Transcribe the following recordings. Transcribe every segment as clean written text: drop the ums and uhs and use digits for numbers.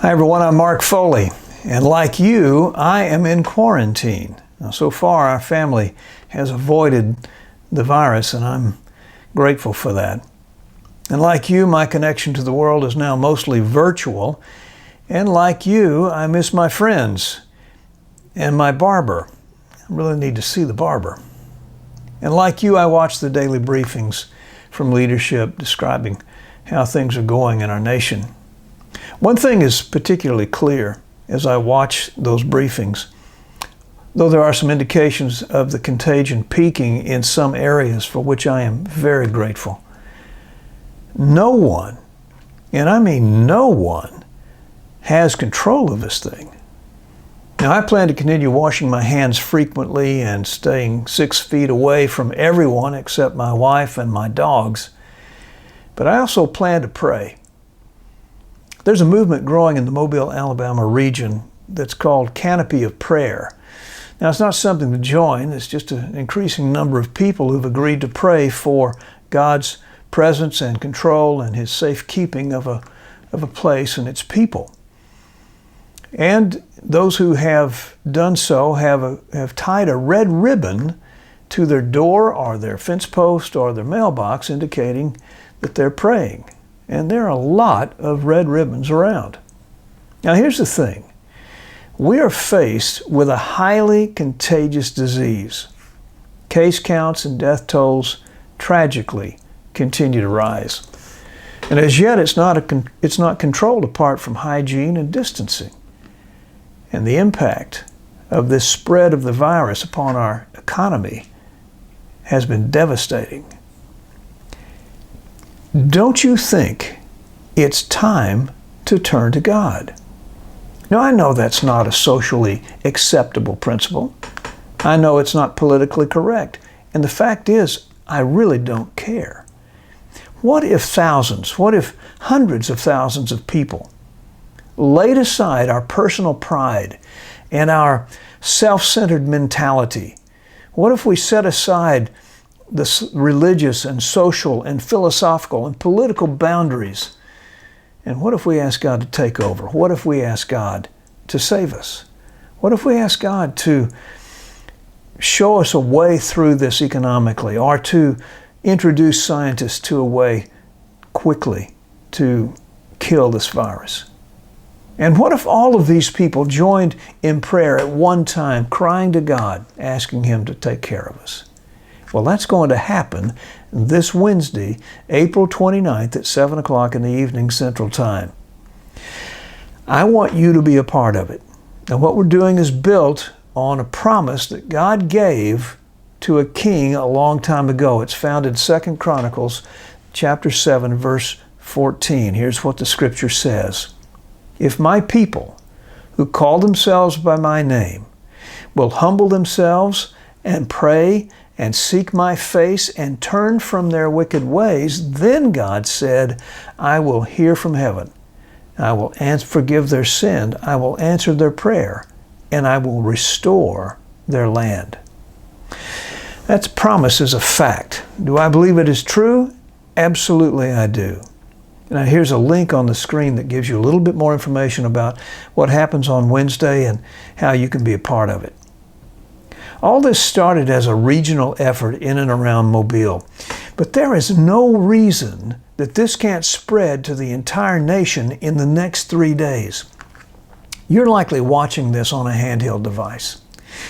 Hi everyone, I'm Mark Foley, and like you, I am in quarantine. Now, so far, our family has avoided the virus, and I'm grateful for that. And like you, my connection to the world is now mostly virtual, and like you, I miss my friends and my barber. I really need to see the barber. And like you, I watch the daily briefings from leadership describing how things are going in our nation. One thing is particularly clear as I watch those briefings, though there are some indications of the contagion peaking in some areas for which I am very grateful. No one, and I mean no one, has control of this thing. Now, I plan to continue washing my hands frequently and staying 6 feet away from everyone except my wife and my dogs. But I also plan to pray. There's a movement growing in the Mobile, Alabama region that's called Canopy of Prayer. Now, it's not something to join. It's just an increasing number of people who've agreed to pray for God's presence and control and His safekeeping of a place and its people. And those who have done so have tied a red ribbon to their door or their fence post or their mailbox indicating that they're praying. And there are a lot of red ribbons around. Now, here's the thing. We are faced with a highly contagious disease. Case counts and death tolls tragically continue to rise. And as yet, it's not controlled apart from hygiene and distancing. And the impact of this spread of the virus upon our economy has been devastating. Don't you think it's time to turn to God? Now, I know that's not a socially acceptable principle. I know it's not politically correct. And the fact is, I really don't care. What if thousands, what if hundreds of thousands of people laid aside our personal pride and our self-centered mentality? What if we set aside the religious and social and philosophical and political boundaries? And what if we ask God to take over? What if we ask God to save us? What if we ask God to show us a way through this economically, or to introduce scientists to a way quickly to kill this virus? And what if all of these people joined in prayer at one time, crying to God, asking Him to take care of us? Well, that's going to happen this Wednesday, April 29th at 7 o'clock in the evening Central Time. I want you to be a part of it. And what we're doing is built on a promise that God gave to a king a long time ago. It's found in 2 Chronicles chapter 7, verse 14. Here's what the scripture says. If my people, who call themselves by my name, will humble themselves and pray and seek my face and turn from their wicked ways, then God said, I will hear from heaven. I will forgive their sin. I will answer their prayer, and I will restore their land. That promise is a fact. Do I believe it is true? Absolutely I do. Now, here's a link on the screen that gives you a little bit more information about what happens on Wednesday and how you can be a part of it. All this started as a regional effort in and around Mobile, but there is no reason that this can't spread to the entire nation in the next 3 days. You're likely watching this on a handheld device.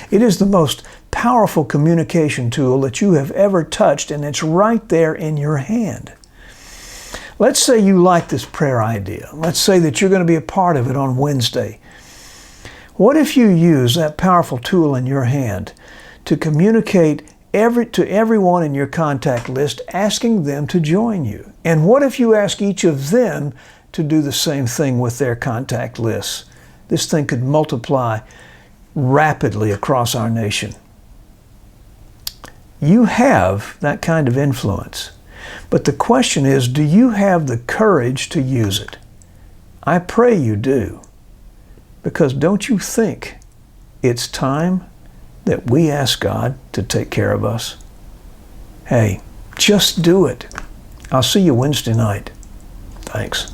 It is the most powerful communication tool that you have ever touched, and it's right there in your hand. Let's say you like this prayer idea. Let's say that you're going to be a part of it on Wednesday. What if you use that powerful tool in your hand to communicate to everyone in your contact list, asking them to join you? And what if you ask each of them to do the same thing with their contact lists? This thing could multiply rapidly across our nation. You have that kind of influence. But the question is, do you have the courage to use it? I pray you do. Because don't you think it's time that we ask God to take care of us? Hey, just do it. I'll see you Wednesday night. Thanks.